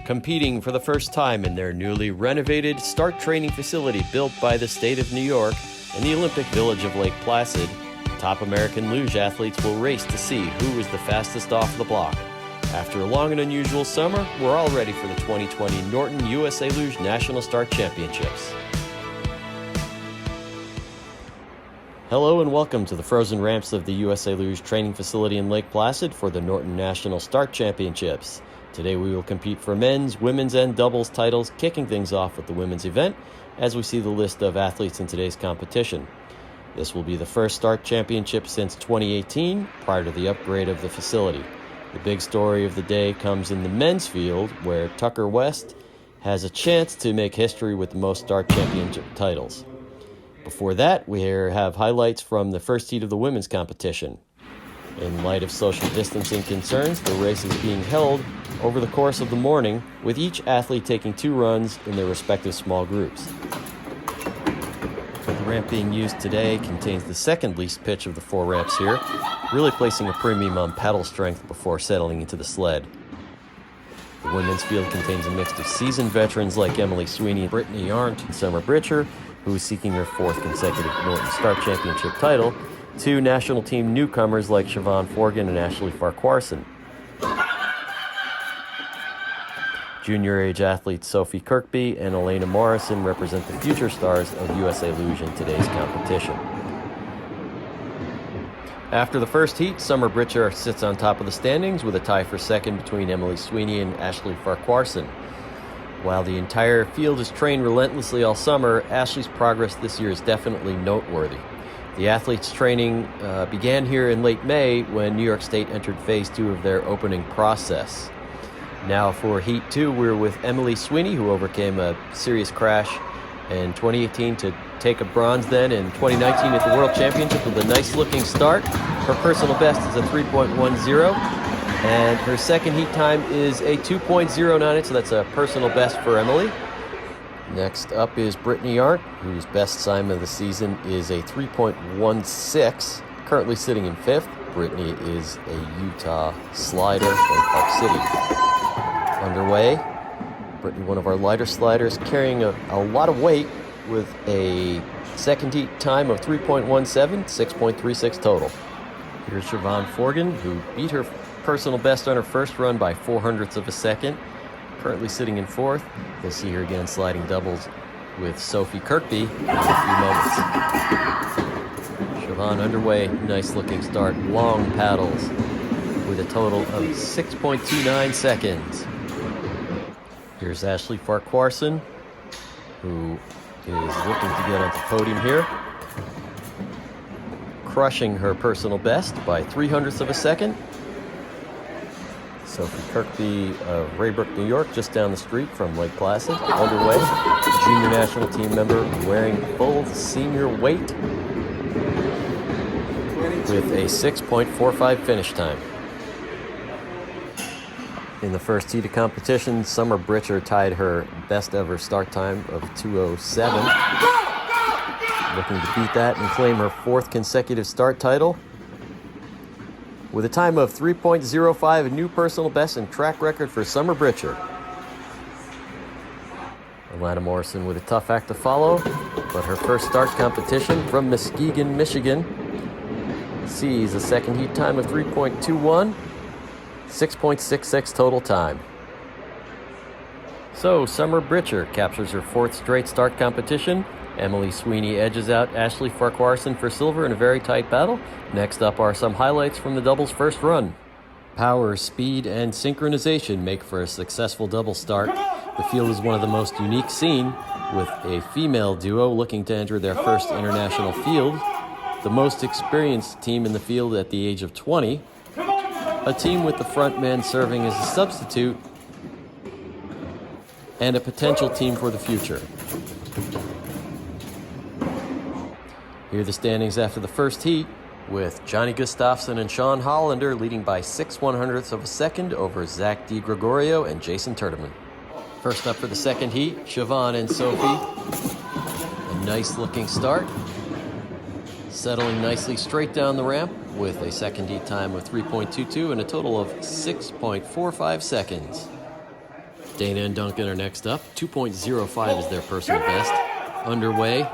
competing for the first time in their newly renovated start training facility built by the state of New York in the Olympic village of Lake Placid. Top American luge athletes will race to see who is the fastest off the block. After a long and unusual summer, we're all ready for the 2020 Norton USA Luge National Start Championships. Hello and welcome to the frozen ramps of the USA Luge training facility in Lake Placid for the Norton National Start Championships. Today we will compete for men's, women's, and doubles titles, kicking things off with the women's event as we see the list of athletes in today's competition. This will be the first Start Championship since 2018, prior to the upgrade of the facility. The big story of the day comes in the men's field, where Tucker West has a chance to make history with the most Start Championship titles. Before that, we have highlights from the first heat of the women's competition. In light of social distancing concerns, the race is being held over the course of the morning, with each athlete taking 2 runs in their respective small groups. The ramp being used today contains the second least pitch of the 4 ramps here, really placing a premium on paddle strength before settling into the sled. The women's field contains a mix of seasoned veterans like Emily Sweeney, Brittany Arndt, and Summer Britcher, who is seeking her 4th consecutive Norton Start Championship title, 2 national team newcomers like Siobhan Forgan and Ashley Farquharson. Junior-age athletes Sophie Kirkby and Elena Morrison represent the future stars of USA Luge in today's competition. After the first heat, Summer Britcher sits on top of the standings with a tie for second between Emily Sweeney and Ashley Farquharson. While the entire field has trained relentlessly all summer, Ashley's progress this year is definitely noteworthy. The athletes' training began here in late May when New York State entered Phase 2 of their opening process. Now for Heat 2, we're with Emily Sweeney, who overcame a serious crash in 2018 to take a bronze then in 2019 at the World Championship with a nice-looking start. Her personal best is a 3.10, and her second heat time is a 2.09, so that's a personal best for Emily. Next up is Brittany Arndt, whose best time of the season is a 3.16, currently sitting in 5th. Brittany is a Utah slider from Park City. Underway, Brittany, one of our lighter sliders, carrying a lot of weight with a second heat time of 3.17, 6.36 total. Here's Siobhan Forgan, who beat her personal best on her first run by 0.04 of a second, currently sitting in 4th. You'll see her again sliding doubles with Sophie Kirkby in a few moments. Siobhan underway, nice looking start, long paddles with a total of 6.29 seconds. Here's Ashley Farquharson, who is looking to get onto the podium here, crushing her personal best by 0.03 of a second. Sophie Kirkby of Raybrook, New York, just down the street from Lake Placid, underway. Junior national team member wearing full senior weight with a 6.45 finish time. In the first heat of competition, Summer Britcher tied her best ever start time of 2:07. Looking to beat that and claim her 4th consecutive start title. With a time of 3.05, a new personal best and track record for Summer Britcher. Elena Morrison with a tough act to follow, but her first start competition from Muskegon, Michigan sees a second heat time of 3.21, 6.66 total time. So Summer Britcher captures her 4th straight start competition. Emily Sweeney edges out Ashley Farquharson for silver in a very tight battle. Next up are some highlights from the doubles first run. Power, speed, and synchronization make for a successful double start. The field is one of the most unique seen, with a female duo looking to enter their first international field, the most experienced team in the field at the age of 20, a team with the front man serving as a substitute, and a potential team for the future. Here are the standings after the first heat, with Johnny Gustafson and Sean Hollander leading by 6/100ths of a second over Zach DiGregorio and Jason Turteman. First up for the second heat, Siobhan and Sophie. A nice looking start, settling nicely straight down the ramp with a second heat time of 3.22 and a total of 6.45 seconds. Dana and Duncan are next up. 2.05 is their personal best. Underway.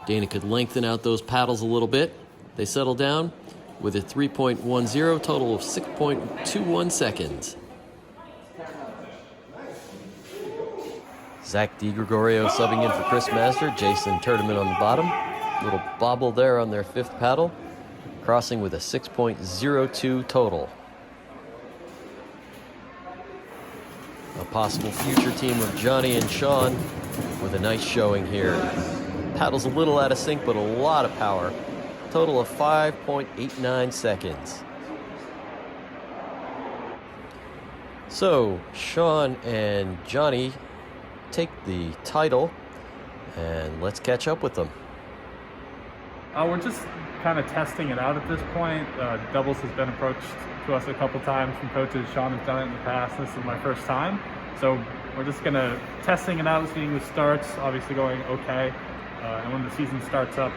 Dana could lengthen out those paddles a little bit. They settle down with a 3.10, total of 6.21 seconds. Zach DiGregorio subbing in for Chris Master. Jason Turdeman on the bottom. Little bobble there on their fifth paddle. Crossing with a 6.02 total. A possible future team of Johnny and Sean with a nice showing here. Paddles a little out of sync, but a lot of power. Total of 5.89 seconds. So, Sean and Johnny take the title, and let's catch up with them. We're just kind of testing it out at this point. Doubles has been approached to us a couple times from coaches. Sean has done it in the past. This is my first time. So we're just gonna testing it out, seeing the starts, obviously going okay. And when the season starts up,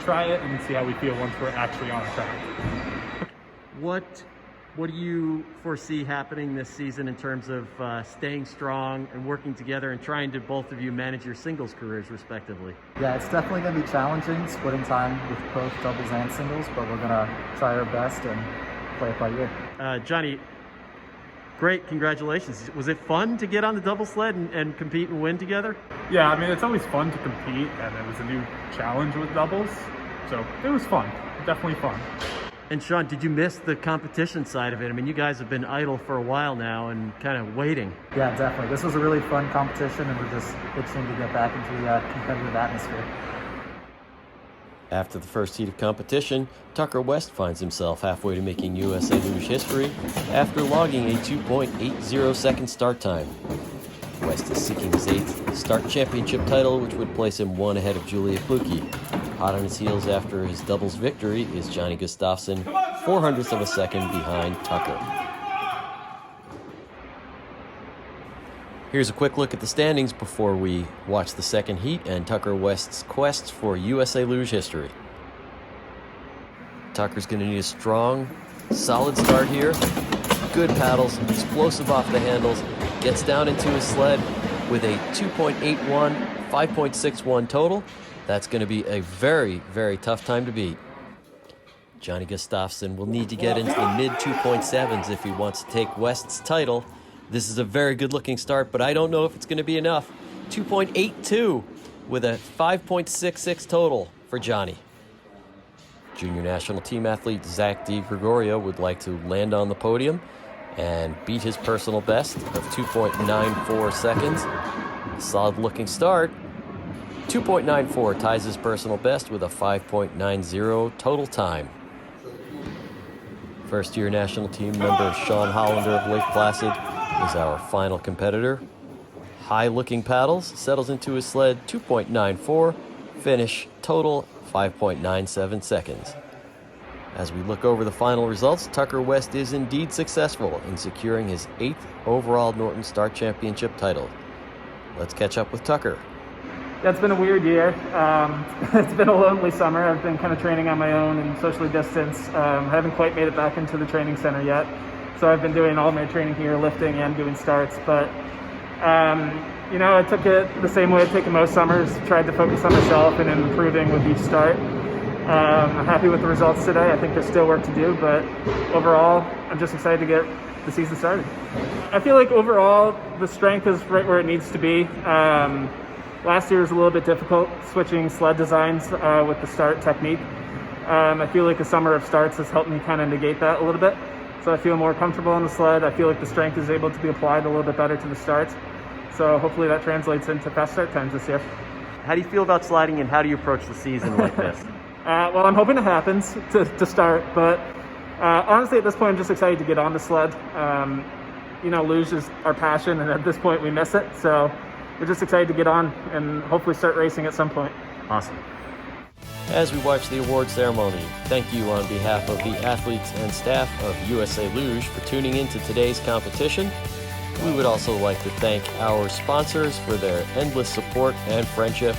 try it and see how we feel once we're actually on track. What do you foresee happening this season in terms of staying strong and working together and trying to both of you manage your singles careers respectively? Yeah, it's definitely going to be challenging splitting time with both doubles and singles, but we're going to try our best and play it by ear. Johnny, great, congratulations. Was it fun to get on the double sled and compete and win together? Yeah, I mean, it's always fun to compete, and it was a new challenge with doubles, so it was fun, definitely fun. And Sean, did you miss the competition side of it? I mean, you guys have been idle for a while now and kind of waiting. Yeah, definitely. This was a really fun competition, and we're just itching to get back into the competitive atmosphere. After the first heat of competition, Tucker West finds himself halfway to making USA Luge history after logging a 2.80 second start time. West is seeking his 8th start championship title, which would place him one ahead of Juliet Kluke. Hot on his heels after his doubles victory is Johnny Gustafsson, 0.04 of a second behind Tucker. Here's a quick look at the standings before we watch the second heat and Tucker West's quest for USA Luge history. Tucker's going to need a strong, solid start here. Good paddles, explosive off the handles, gets down into his sled with a 2.81, 5.61 total. That's going to be a very, very tough time to beat. Johnny Gustafsson will need to get into the mid 2.7s if he wants to take West's title. This is a very good-looking start, but I don't know if it's going to be enough. 2.82 with a 5.66 total for Johnny. Junior national team athlete Zach DiGregorio would like to land on the podium and beat his personal best of 2.94 seconds. Solid-looking start. 2.94 ties his personal best with a 5.90 total time. First-year national team member Sean Hollander of Lake Placid is our final competitor. High-looking paddles, settles into his sled, 2.94, finish total 5.97 seconds. As we look over the final results, Tucker West is indeed successful in securing his 8th overall Norton Start Championship title. Let's catch up with Tucker. Yeah, it's been a weird year. It's been a lonely summer. I've been kind of training on my own and socially distanced. I haven't quite made it back into the training center yet. So I've been doing all my training here, lifting and doing starts. But, I took it the same way I've taken most summers, tried to focus on myself and improving with each start. I'm happy with the results today. I think there's still work to do, but overall, I'm just excited to get the season started. I feel like overall, the strength is right where it needs to be. Last year was a little bit difficult switching sled designs with the start technique. I feel like the summer of starts has helped me kind of negate that a little bit. So I feel more comfortable on the sled. I feel like the strength is able to be applied a little bit better to the starts. So hopefully that translates into fast start times this year. How do you feel about sliding and how do you approach the season like this? Well, I'm hoping it happens to start, but honestly at this point I'm just excited to get on the sled. Luge is our passion and at this point we miss it. So we're just excited to get on and hopefully start racing at some point. Awesome. As we watch the award ceremony, thank you on behalf of the athletes and staff of USA Luge for tuning into today's competition. We would also like to thank our sponsors for their endless support and friendship.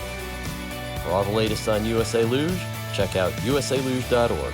For all the latest on USA Luge, check out usaluge.org.